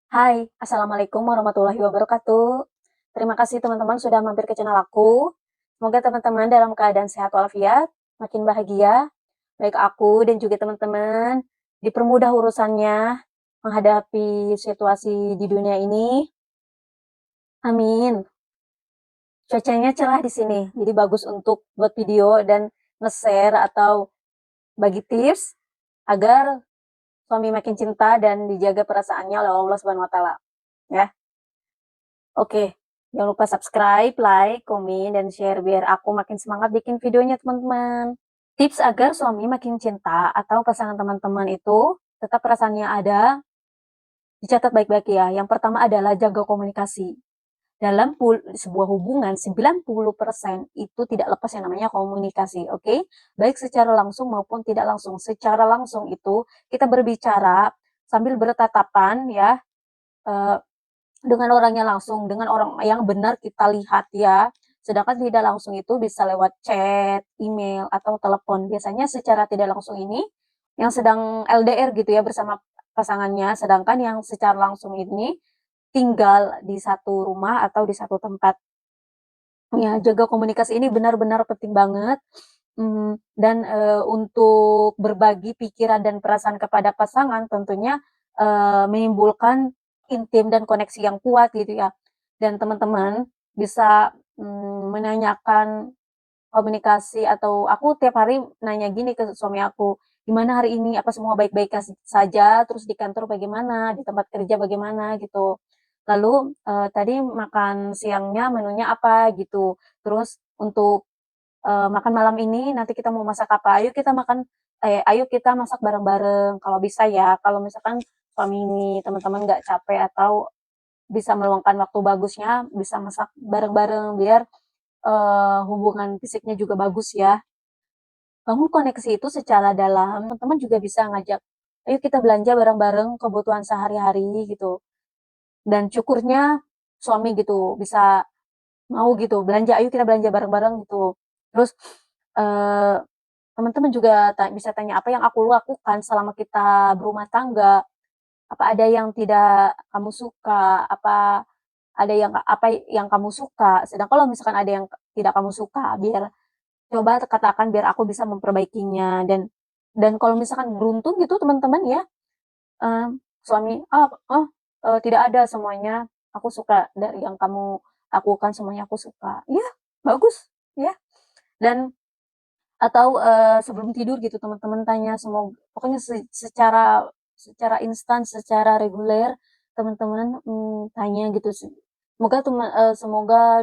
Hai, Assalamualaikum warahmatullahi wabarakatuh. Terima kasih teman-teman sudah mampir ke channel aku. Semoga teman-teman dalam keadaan sehat walafiat, makin bahagia, baik aku dan juga teman-teman dipermudah urusannya menghadapi situasi di dunia ini. Amin. Cuacanya cerah di sini, jadi bagus untuk buat video dan nge-share atau bagi tips agar suami makin cinta dan dijaga perasaannya oleh Allah Subhanahu wa taala, ya. Oke, jangan lupa subscribe, like, komen, dan share biar aku makin semangat bikin videonya teman-teman. Tips agar suami makin cinta atau pasangan teman-teman itu tetap perasaannya ada, dicatat baik-baik ya. Yang pertama adalah jaga komunikasi. Dalam sebuah hubungan 90% itu tidak lepas yang namanya komunikasi, oke? Baik secara langsung maupun tidak langsung. Secara langsung itu kita berbicara sambil bertatapan ya, eee, dengan orangnya langsung, dengan orang yang benar kita lihat ya. Sedangkan tidak langsung itu bisa lewat chat, email, atau telepon. Biasanya secara tidak langsung ini yang sedang LDR gitu ya bersama pasangannya, sedangkan yang secara langsung ini tinggal di satu rumah atau di satu tempat. Ya, jaga komunikasi ini benar-benar penting banget, dan, untuk berbagi pikiran dan perasaan kepada pasangan tentunya, menimbulkan intim dan koneksi yang kuat gitu ya. Dan teman-teman bisa, menanyakan komunikasi atau aku tiap hari nanya gini ke suami aku, "Gimana hari ini? Apa semua baik-baik saja? Terus di kantor bagaimana? Di tempat kerja bagaimana?" Gitu. Lalu, "Tadi makan siangnya menunya apa?" Gitu. Terus untuk, makan malam ini nanti kita mau masak apa? Ayo kita masak bareng-bareng kalau bisa ya. Kalau misalkan suami teman-teman nggak capek atau bisa meluangkan waktu bagusnya, bisa masak bareng-bareng biar, hubungan fisiknya juga bagus ya. Bangun koneksi itu secara dalam, teman-teman juga bisa ngajak, "Ayo kita belanja bareng-bareng kebutuhan sehari-hari," gitu. Dan syukurnya suami gitu bisa mau gitu, "Belanja, ayo kita belanja bareng-bareng," gitu. Terus, eee, teman-teman juga bisa tanya, "Apa yang aku lakukan selama kita berumah tangga? Apa ada yang tidak kamu suka? Apa yang kamu suka?" Sedang kalau misalkan ada yang tidak kamu suka, coba katakan biar aku bisa memperbaikinya. Dan kalau misalkan beruntung gitu teman-teman ya, suami, tidak ada, semuanya aku suka dari yang kamu lakukan, semuanya aku suka." Ya, bagus, ya. Dan atau, sebelum tidur gitu teman-teman tanya, pokoknya secara secara instan, secara reguler teman-teman, tanya gitu sih. Semoga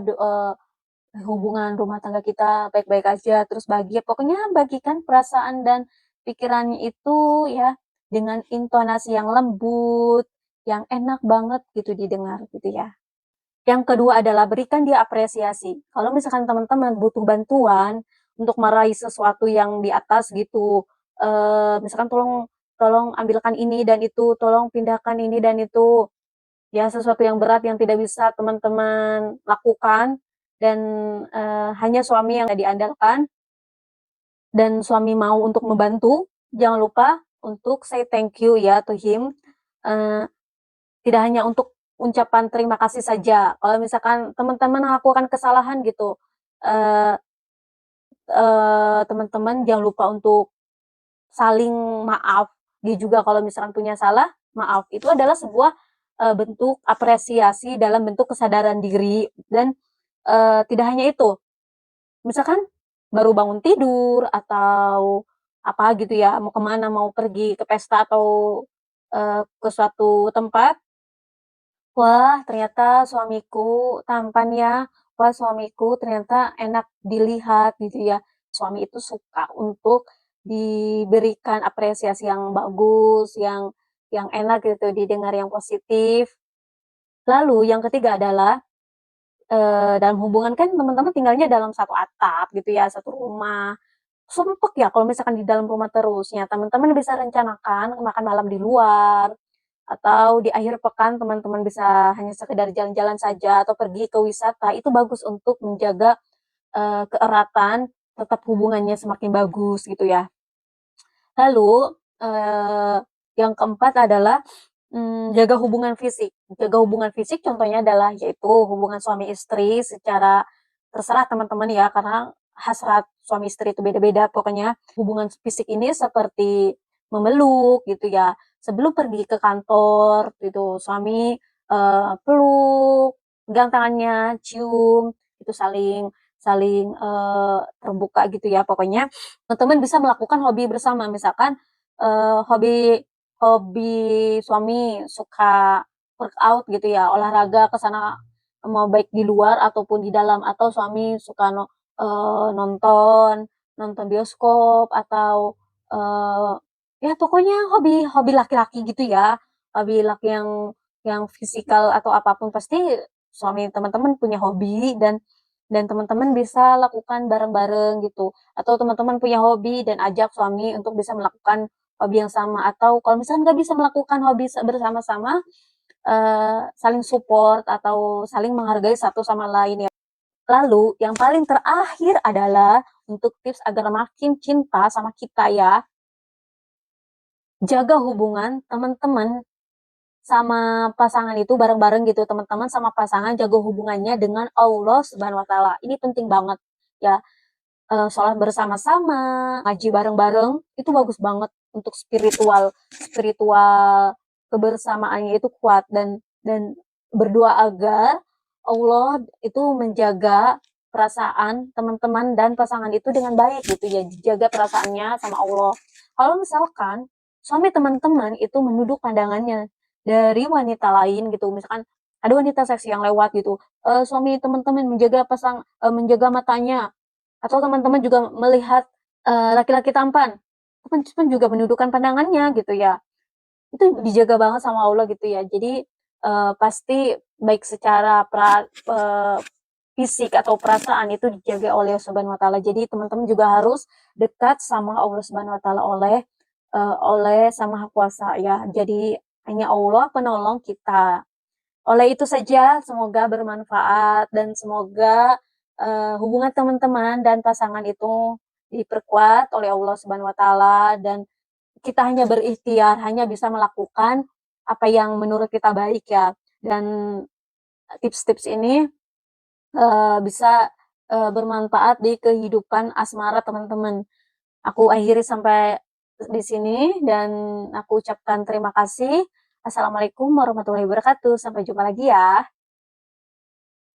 hubungan rumah tangga kita baik-baik aja, terus bahagia, pokoknya bagikan perasaan dan pikirannya itu ya, dengan intonasi yang lembut, yang enak banget gitu didengar gitu ya. Yang kedua adalah berikan dia apresiasi. Kalau misalkan teman-teman butuh bantuan untuk meraih sesuatu yang di atas gitu, misalkan tolong tolong ambilkan ini dan itu, tolong pindahkan ini dan itu, ya sesuatu yang berat yang tidak bisa teman-teman lakukan dan, hanya suami yang diandalkan dan suami mau untuk membantu, jangan lupa untuk say thank you ya to him, eee, tidak hanya untuk ucapan terima kasih saja. Kalau misalkan teman-teman melakukan kesalahan gitu, eee teman-teman jangan lupa untuk saling maaf. Dia juga kalau misalkan punya salah, maaf. Itu adalah sebuah, bentuk apresiasi dalam bentuk kesadaran diri dan, tidak hanya itu, misalkan baru bangun tidur atau apa gitu ya, mau kemana, mau pergi ke pesta atau, ke suatu tempat, "Wah, ternyata suamiku tampan ya. Wah, suamiku ternyata enak dilihat," gitu ya. Suami itu suka untuk diberikan apresiasi yang bagus, yang enak gitu, didengar yang positif. Lalu yang ketiga adalah, dalam hubungan kan teman-teman tinggalnya dalam satu atap gitu ya, satu rumah. Sumpek ya kalau misalkan di dalam rumah terus. Ya, teman-teman bisa rencanakan makan malam di luar, atau di akhir pekan teman-teman bisa hanya sekedar jalan-jalan saja atau pergi ke wisata, itu bagus untuk menjaga, keeratan, tetap hubungannya semakin bagus gitu ya. Lalu, yang keempat adalah, jaga hubungan fisik. Jaga hubungan fisik contohnya adalah yaitu hubungan suami istri secara terserah teman-teman ya, karena hasrat suami istri itu beda-beda. Pokoknya hubungan fisik ini seperti memeluk gitu ya. Sebelum pergi ke kantor gitu, suami peluk, pegang tangannya, cium, itu saling saling terbuka gitu ya. Pokoknya teman-teman bisa melakukan hobi bersama, misalkan hobi hobi suami suka workout gitu ya, olahraga ke sana, mau baik di luar ataupun di dalam, atau suami suka nonton nonton bioskop atau, eee, ya pokoknya hobi hobi laki-laki gitu ya, hobi laki yang fisikal atau apapun pasti suami teman-teman punya hobi dan teman-teman bisa lakukan bareng-bareng gitu, atau teman-teman punya hobi dan ajak suami untuk bisa melakukan hobi yang sama, atau kalau misalnya nggak bisa melakukan hobi bersama-sama, saling support atau saling menghargai satu sama lain ya. Lalu yang paling terakhir adalah untuk tips agar makin cinta sama kita ya, jaga hubungan teman-teman sama pasangan itu bareng-bareng gitu, teman-teman sama pasangan jaga hubungannya dengan Allah Subhanahu wa Ta'ala. Ini penting banget ya. Sholat bersama-sama, ngaji bareng-bareng, itu bagus banget untuk spiritual spiritual kebersamaannya itu kuat, dan berdoa agar Allah itu menjaga perasaan teman-teman dan pasangan itu dengan baik gitu ya, dijaga perasaannya sama Allah. Kalau misalkan suami teman-teman itu menunduk pandangannya dari wanita lain gitu, misalkan ada wanita seksi yang lewat gitu, suami teman-teman menjaga matanya, atau teman-teman juga melihat, laki-laki tampan, itu pun juga menundukkan pandangannya gitu ya. Itu dijaga banget sama Allah gitu ya. Jadi, pasti baik secara fisik atau perasaan itu dijaga oleh Allah Subhanahu wa Ta'ala. Jadi teman-teman juga harus dekat sama Allah Subhanahu wa Ta'ala oleh Sang Maha Kuasa ya. Jadi hanya Allah penolong kita. Oleh itu saja, semoga bermanfaat dan semoga, hubungan teman-teman dan pasangan itu diperkuat oleh Allah Subhanahu wa Ta'ala, dan kita hanya berikhtiar, hanya bisa melakukan apa yang menurut kita baik ya. Dan tips-tips ini, bisa, bermanfaat di kehidupan asmara teman-teman. Aku akhiri sampai di sini dan aku ucapkan terima kasih. Assalamualaikum warahmatullahi wabarakatuh. Sampai jumpa lagi ya.